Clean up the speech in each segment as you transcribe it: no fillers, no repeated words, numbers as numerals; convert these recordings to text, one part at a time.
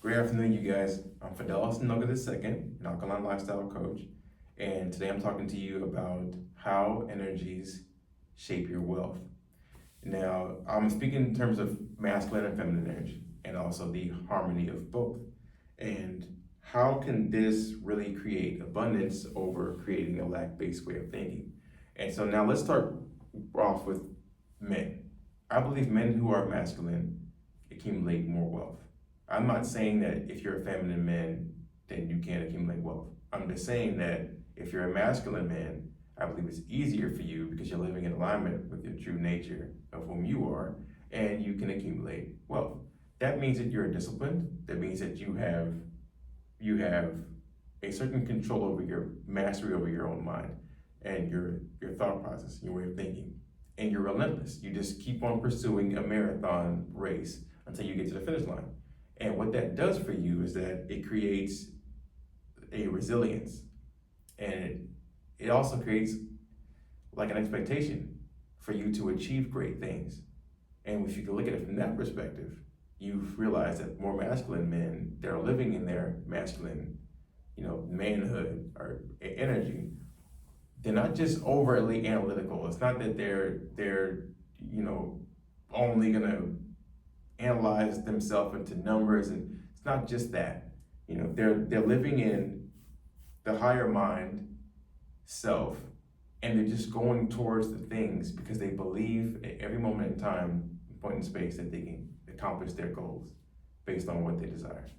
Great afternoon, you guys. I'm Fidelis Noga II, an Alkalign Lifestyle coach, and today I'm talking to you about how energies shape your wealth. Now, I'm speaking in terms of masculine and feminine energy, and also the harmony of both. And how can this really create abundance over creating a lack-based way of thinking? And so now let's start off with men. I believe men who are masculine accumulate more wealth. I'm not saying that if you're a feminine man, then you can't accumulate wealth. I'm just saying that if you're a masculine man, I believe it's easier for you because you're living in alignment with your true nature of whom you are, and you can accumulate wealth. That means that you're disciplined. That means that you have a certain control over your mastery over your own mind and your thought process, your way of thinking, and you're relentless. You just keep on pursuing a marathon race until you get to the finish line. And what that does for you is that it creates a resilience, and it also creates like an expectation for you to achieve great things. And if you can look at it from that perspective, you realize that more masculine men that are living in their masculine, manhood or energy, they're not just overly analytical. It's not that they're only gonna analyze themselves into numbers, and it's not just that. They're living in the higher mind self, and they're just going towards the things because they believe at every moment in time, point in space, that they can accomplish their goals based on what they desire.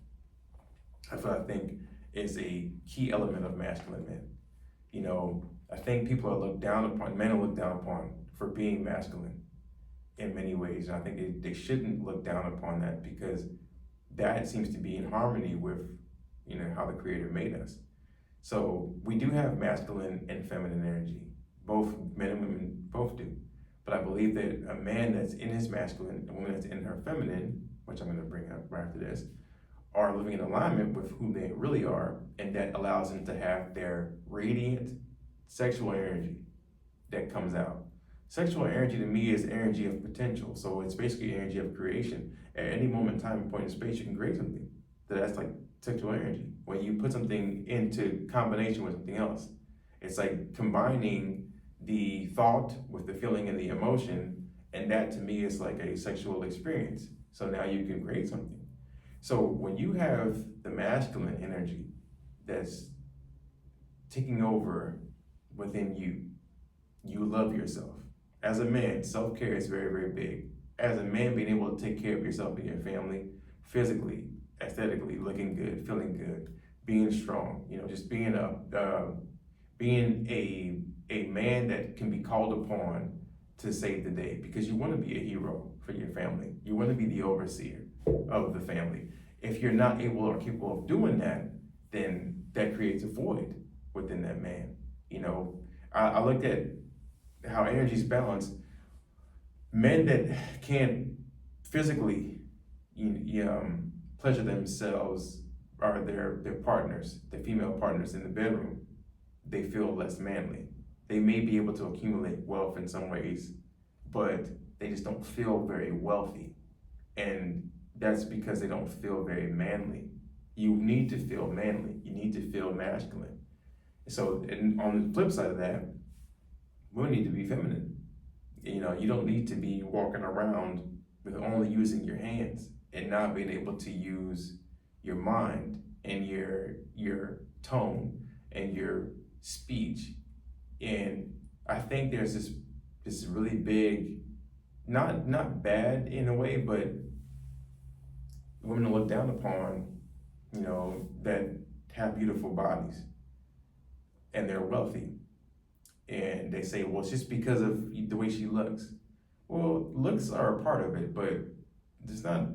That's what I think is a key element of masculine men. I think people are looked down upon, men are looked down upon for being masculine in many ways. And I think they shouldn't look down upon that because that seems to be in harmony with, how the Creator made us. So we do have masculine and feminine energy. Both men and women both do. But I believe that a man that's in his masculine, a woman that's in her feminine, which I'm going to bring up right after this, are living in alignment with who they really are, and that allows them to have their radiant sexual energy that comes out. Sexual energy to me is energy of potential. So it's basically energy of creation. At any moment in time, point in space, you can create something. So that's like sexual energy. When you put something into combination with something else, it's like combining the thought with the feeling and the emotion. And that to me is like a sexual experience. So now you can create something. So when you have the masculine energy that's taking over within you, you love yourself. As a man, self-care is very, very big. As a man, being able to take care of yourself and your family, physically, aesthetically, looking good, feeling good, being strong, just being a man that can be called upon to save the day, because you want to be a hero for your family. You want to be the overseer of the family. If you're not able or capable of doing that, then that creates a void within that man. I looked at how energy is balanced. Men that can't physically pleasure themselves or their partners, their female partners in the bedroom, they feel less manly. They may be able to accumulate wealth in some ways, but they just don't feel very wealthy. And that's because they don't feel very manly. You need to feel manly. You need to feel masculine. So, and on the flip side of that, we need to be feminine. You don't need to be walking around with only using your hands and not being able to use your mind and your tone and your speech. And I think there's this really big, not bad in a way, but women are looked down upon, that have beautiful bodies and they're wealthy. And they say, well, it's just because of the way she looks. Well, looks are a part of it, but it's not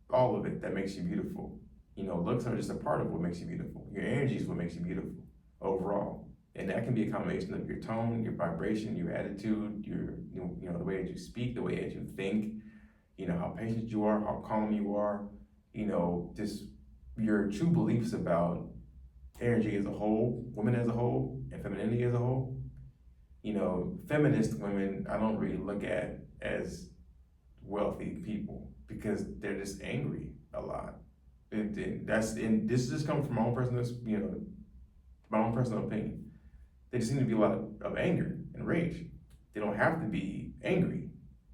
all of it that makes you beautiful. Looks are just a part of what makes you beautiful. Your energy is what makes you beautiful overall. And that can be a combination of your tone, your vibration, your attitude, the way that you speak, the way that you think, how patient you are, how calm you are, just your true beliefs about energy as a whole, women as a whole, and femininity as a whole. Feminist women, I don't really look at as wealthy people because they're just angry a lot. And this just comes from my own personal, my own personal opinion. They just seem to be a lot of anger and rage. They don't have to be angry.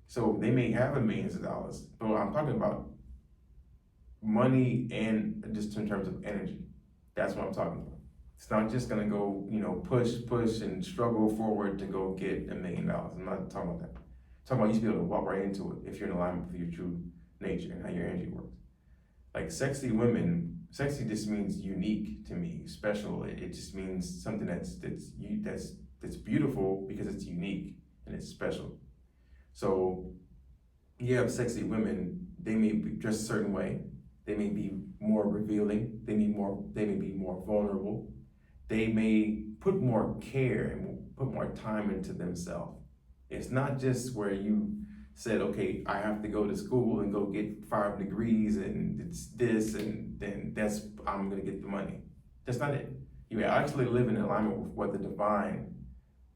So they may have millions of dollars, but I'm talking about money and just in terms of energy. That's what I'm talking about. It's not just gonna go, push and struggle forward to go get $1 million. I'm not talking about that. I'm talking about you should be able to walk right into it if you're in alignment with your true nature and how your energy works. Like sexy women, sexy just means unique to me, special. It just means something that's beautiful because it's unique and it's special. So you have sexy women, they may be dressed a certain way, they may be more revealing, they may be more vulnerable, they may put more care and put more time into themselves. It's not just where you said, okay, I have to go to school and go get 5 degrees and it's this and then I'm gonna get the money. That's not it. You actually live in alignment with what the divine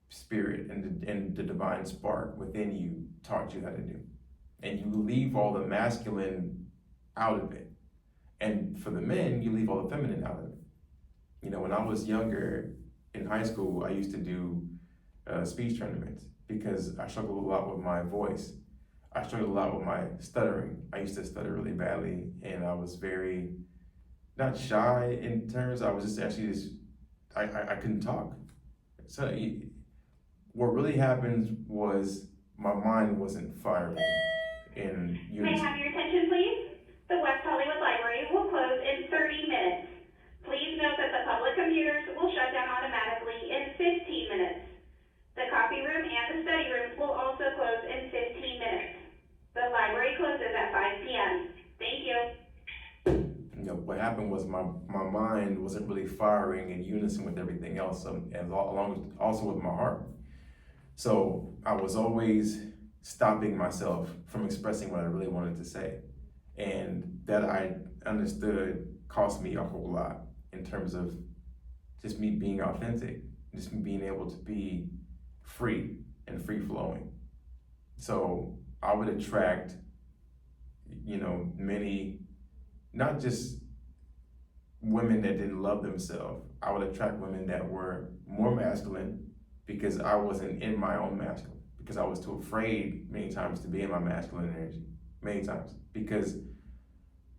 spirit and the divine spark within you taught you how to do. And you leave all the masculine out of it. And for the men, you leave all the feminine out of it. When I was younger in high school, I used to do speech tournaments because I struggled a lot with my voice. I struggled a lot with my stuttering. I used to stutter really badly, and I was very, not shy in terms, I was just actually I couldn't talk. So what really happened was my mind wasn't firing in unison. May I have your attention, please? The West Hollywood Library will close in 30 minutes. Please note that the public computers will shut down automatically in 15 minutes. The copy room and the study rooms will also close in 15 minutes. The library closes at 5 p.m. Thank you. What happened was my mind wasn't really firing in unison with everything else, and along with, also with my heart. So I was always stopping myself from expressing what I really wanted to say. And that I understood cost me a whole lot in terms of just me being authentic, just me being able to be free and free flowing. So I would attract, many, not just women that didn't love themselves. I would attract women that were more masculine because I wasn't in my own masculine, because I was too afraid many times to be in my masculine energy, many times. Because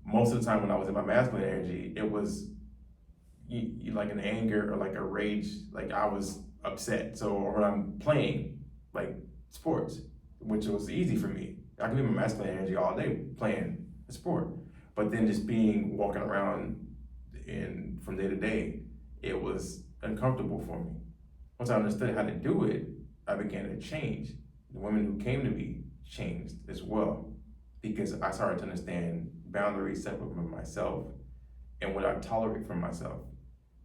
most of the time when I was in my masculine energy, it was like an anger or like a rage, like I was upset. So when I'm playing like sports, which was easy for me, I can be in my masculine energy all day playing a sport. But then just walking around from day to day, it was uncomfortable for me. Once I understood how to do it, I began to change. The women who came to me changed as well, because I started to understand boundaries separate from myself and what I tolerate from myself.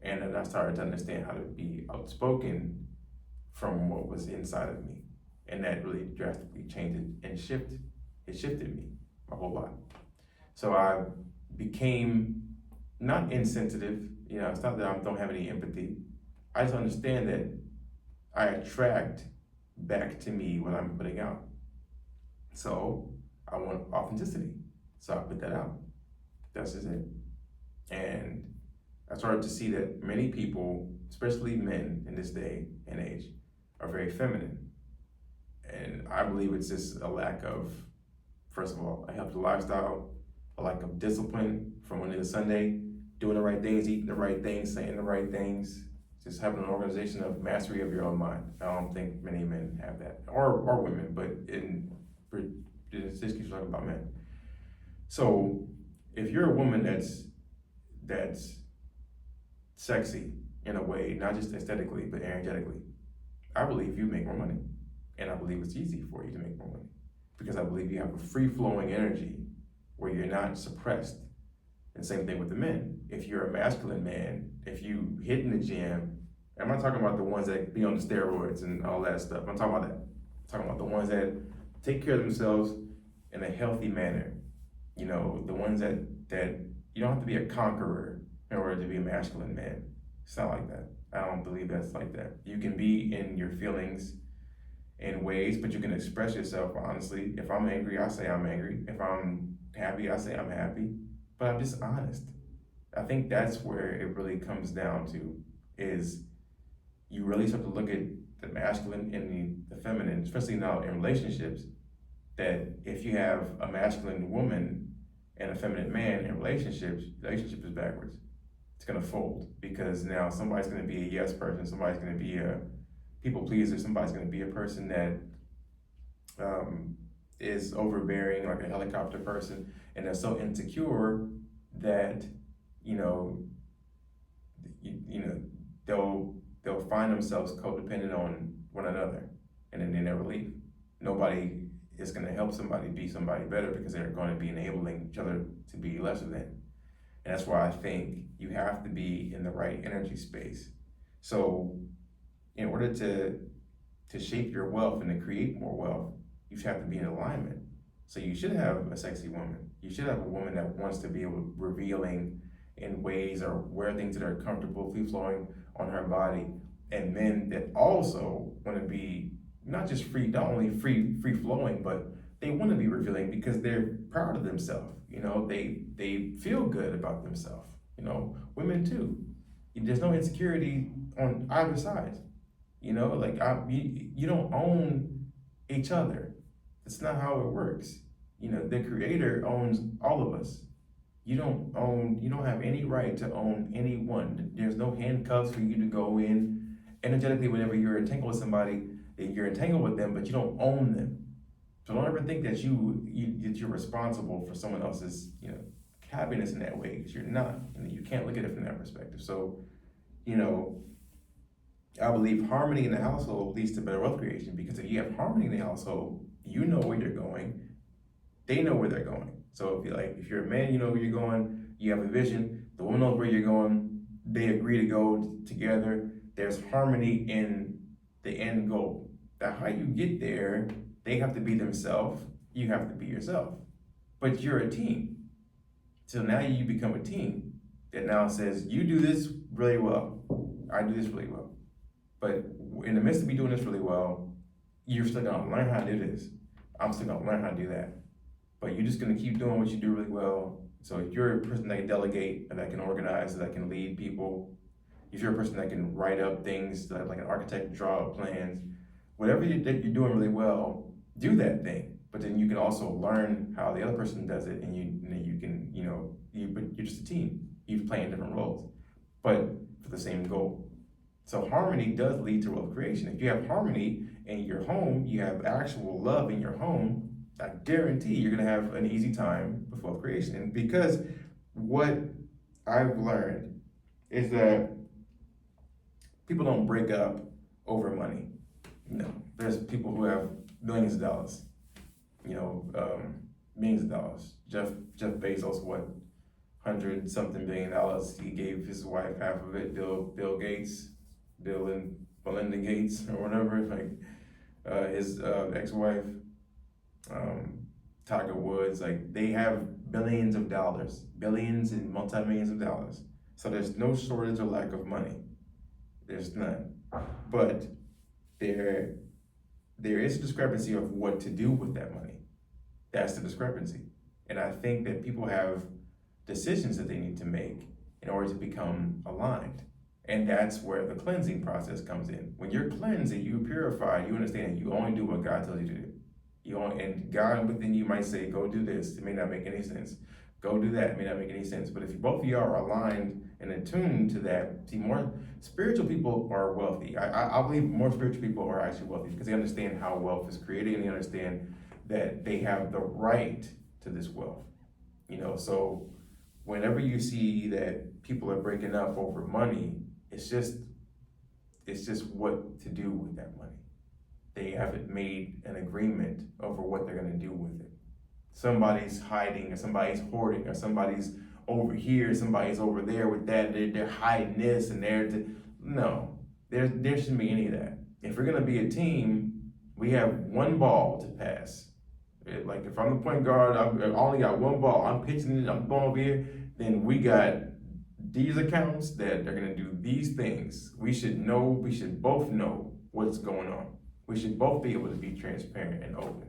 And then I started to understand how to be outspoken from what was inside of me. And that really drastically changed it and shifted me a whole lot. So I became not insensitive, it's not that I don't have any empathy. I just understand that I attract back to me what I'm putting out. So I want authenticity. So I put that out. That's just it. And I started to see that many people, especially men in this day and age, are very feminine. And I believe it's just a lack of, first of all, a healthy lifestyle, a lack of discipline from Monday to Sunday, doing the right things, eating the right things, saying the right things, just having an organization of mastery of your own mind. I don't think many men have that, or women, but in this case, we're talking about men. So if you're a woman that's sexy in a way, not just aesthetically, but energetically, I believe you make more money. And I believe it's easy for you to make more money, because I believe you have a free-flowing energy where you're not suppressed. And same thing with the men. If you're a masculine man, if you hit in the gym, I'm not talking about the ones that be on the steroids and all that stuff. I'm talking about that. I'm talking about the ones that take care of themselves in a healthy manner. The ones that you don't have to be a conqueror in order to be a masculine man. It's not like that. I don't believe that's like that. You can be in your feelings in ways, but you can express yourself honestly. If I'm angry, I say I'm angry. If I'm happy, I say I'm happy. But I'm just honest. I think that's where it really comes down to, is you really start to look at the masculine and the feminine, especially now in relationships, that if you have a masculine woman and a feminine man in relationships, the relationship is backwards. It's gonna fold, because now somebody's gonna be a yes person, somebody's gonna be a people pleaser, somebody's gonna be a person that is overbearing, like a helicopter person, and they're so insecure that, you know, they'll find themselves codependent on one another, and then they never leave. Nobody is gonna help somebody be somebody better, because they're gonna be enabling each other to be lesser than. And that's why I think you have to be in the right energy space. So in order to shape your wealth and to create more wealth, you have to be in alignment. So you should have a sexy woman. You should have a woman that wants to be revealing in ways, or wear things that are comfortable, free flowing on her body. And men that also want to be not just free, not only free flowing, but they want to be revealing because they're proud of themselves. You know, they feel good about themselves. You know, women too. There's no insecurity on either side. You know, like you don't own each other. That's not how it works. You know, the creator owns all of us. You don't have any right to own anyone. There's no handcuffs for you to go in. Energetically, whenever you're entangled with somebody, you're entangled with them, but you don't own them. So don't ever think that you're responsible for someone else's, you know, happiness in that way, because you're not. And you can't look at it from that perspective. So, you know, I believe harmony in the household leads to better wealth creation, because if you have harmony in the household, you know where you're going, they know where they're going. So if you're a man, you know where you're going, you have a vision, the woman knows where you're going, they agree to go together, there's harmony in the end goal. Now how you get there, they have to be themselves, you have to be yourself. But you're a team. So now you become a team that now says, you do this really well, I do this really well. But in the midst of me doing this really well, you're still gonna learn how to do this. I'm still gonna learn how to do that. But you're just gonna keep doing what you do really well. So if you're a person that can delegate, that can organize, that can lead people, if you're a person that can write up things, like an architect, draw up plans, whatever you're doing really well, do that thing. But then you can also learn how the other person does it, and you can, you know, you're just a team. You're playing different roles, but for the same goal. So harmony does lead to wealth creation. If you have harmony in your home, you have actual love in your home, I guarantee you're gonna have an easy time with wealth creation. And because what I've learned is that people don't break up over money. No, there's people who have millions of dollars, you know, millions of dollars. Jeff Bezos, what, $100-something billion? He gave his wife half of it. Bill Gates, Bill and Melinda Gates, or whatever, like his ex-wife, Tiger Woods, like they have billions of dollars, billions and multi-millions of dollars. So there's no shortage or lack of money. There's none. But there is a discrepancy of what to do with that money. That's the discrepancy. And I think that people have decisions that they need to make in order to become aligned. And that's where the cleansing process comes in. When you're cleansed and you purify, you understand you only do what God tells you to do. And God within you might say, go do this. It may not make any sense. Go do that. It may not make any sense. But if both of you are aligned and attuned to that, see, more spiritual people are wealthy. I believe more spiritual people are actually wealthy, because they understand how wealth is created, and they understand that they have the right to this wealth. You know, so whenever you see that people are breaking up over money, it's just what to do with that money. They haven't made an agreement over what they're gonna do with it. Somebody's hiding, or somebody's hoarding, or somebody's over here, somebody's over there with that, they're hiding this and no, there shouldn't be any of that. If we're gonna be a team, we have one ball to pass. Like if I'm the point guard, I only got one ball, I'm pitching it, I'm going over here, then we got these accounts that are gonna do these things. We should both know what's going on. We should both be able to be transparent and open.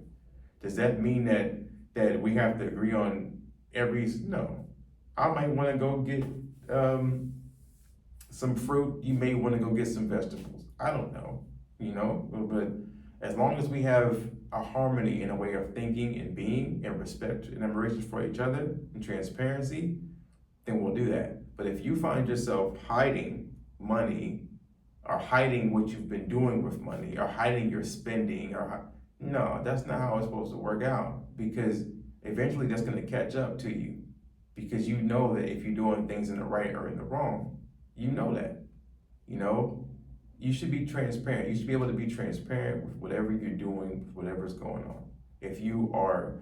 Does that mean that we have to agree on no. I might wanna go get some fruit, you may want to go get some vegetables. I don't know, but as long as we have a harmony in a way of thinking and being and respect and admiration for each other and transparency, then we'll do that. But if you find yourself hiding money or hiding what you've been doing with money or hiding your spending no, that's not how it's supposed to work out, because eventually that's going to catch up to you, because you know that if you're doing things in the right or in the wrong, you know that, you should be transparent. You should be able to be transparent with whatever you're doing, with whatever's going on. If you are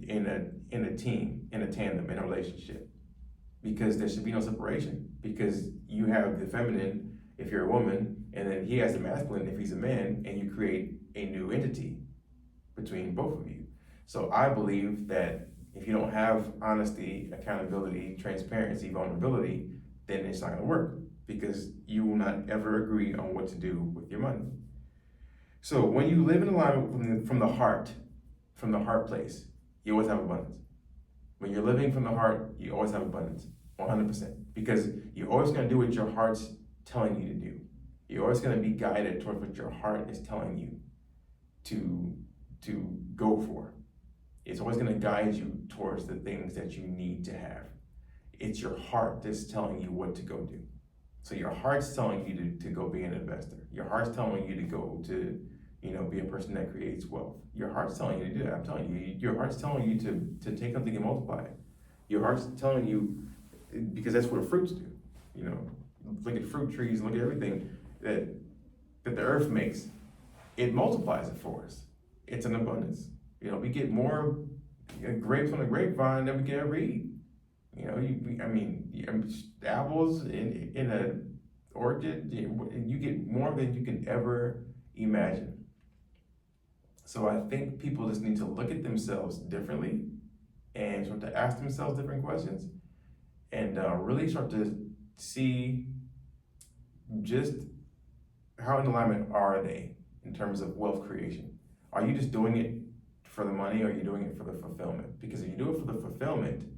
in a team, in a tandem, in a relationship, because there should be no separation, because you have the feminine if you're a woman, and then he has the masculine if he's a man, and you create a new entity between both of you. So I believe that if you don't have honesty, accountability, transparency, vulnerability, then it's not going to work, because you will not ever agree on what to do with your money. So when you live in alignment from the heart place, you always have abundance. When you're living from the heart, you always have abundance, 100%, because you're always going to do what your heart's telling you to do. You're always going to be guided towards what your heart is telling you to go for. It's always going to guide you towards the things that you need to have. It's your heart that's telling you what to go do. So your heart's telling you to go be an investor. Your heart's telling you to go to, be a person that creates wealth. Your heart's telling you to do that. I'm telling you, your heart's telling you to take something and multiply it. Your heart's telling you, because that's what fruits do. Look at fruit trees, look at everything that the earth makes. It multiplies it for us. It's an abundance. We get more grapes on the grapevine than we can ever eat. Apples in an orchard, you get more than you can ever imagine. So I think people just need to look at themselves differently and start to ask themselves different questions, and really start to see just how in alignment are they in terms of wealth creation. Are you just doing it for the money, or are you doing it for the fulfillment? Because if you do it for the fulfillment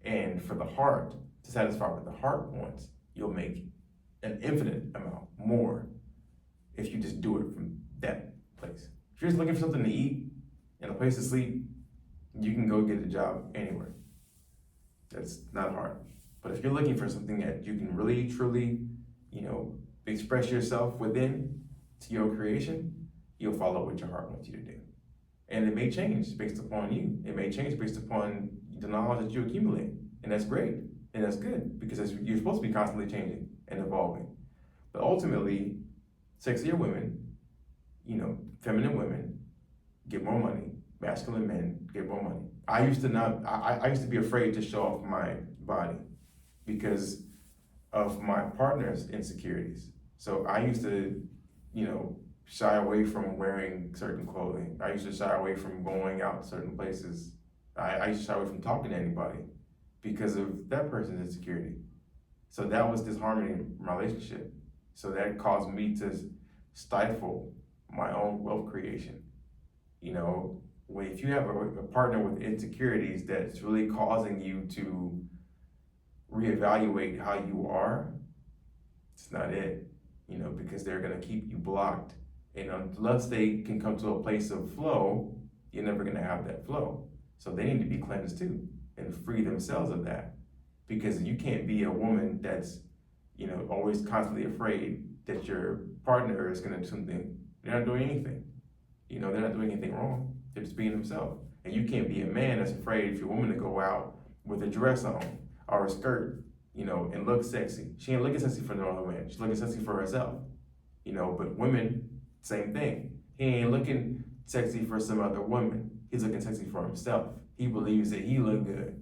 and for the heart, to satisfy what the heart wants, you'll make an infinite amount more if you just do it from that place. If you're just looking for something to eat and a place to sleep, you can go get a job anywhere. That's not hard. But if you're looking for something that you can really, truly, express yourself within to your creation, you'll follow what your heart wants you to do. And it may change based upon you. It may change based upon the knowledge that you accumulate. And that's great. And that's good, because you're supposed to be constantly changing and evolving. But ultimately, sexier women, feminine women get more money. Masculine men get more money. I used to be afraid to show off my body because of my partner's insecurities. So I used to, shy away from wearing certain clothing. I used to shy away from going out certain places. I used to shy away from talking to anybody because of that person's insecurity. So that was disharmony in my relationship. So that caused me to stifle my own wealth creation. If you have a partner with insecurities that's really causing you to reevaluate how you are, it's not it, because they're gonna keep you blocked. And unless they can come to a place of flow, you're never gonna have that flow. So they need to be cleansed too and free themselves of that. Because you can't be a woman that's, always constantly afraid that your partner is gonna do something. They're not doing anything. They're not doing anything wrong. They're just being themselves. And you can't be a man that's afraid if you're a woman to go out with a dress on or a skirt, and look sexy. She ain't looking sexy for no other man. She's looking sexy for herself. But women, same thing. He ain't looking sexy for some other woman. He's looking sexy for himself. He believes that he look good.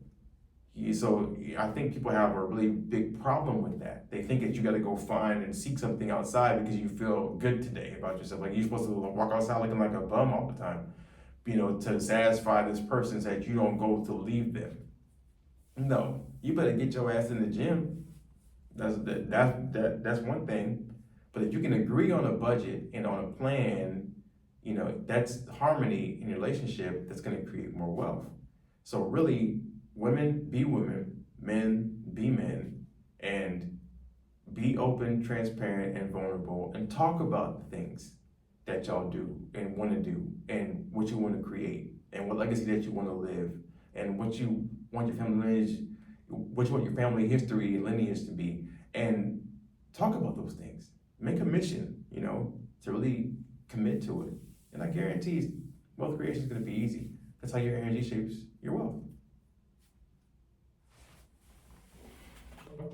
So I think people have a really big problem with that. They think that you got to go find and seek something outside because you feel good today about yourself. Like you're supposed to walk outside looking like a bum all the time, to satisfy this person so that you don't go to leave them. No, you better get your ass in the gym. That's one thing. But if you can agree on a budget and on a plan, that's harmony in your relationship that's going to create more wealth. So really, women be women, men be men, be open, transparent, and vulnerable, and talk about the things that y'all do and want to do, and what you want to create, and what legacy that you want to live, and what you want your family lineage, what you want your family history and lineage to be, and talk about those things. Make a mission, to really commit to it. And I guarantee wealth creation is going to be easy. That's how your energy shapes your wealth.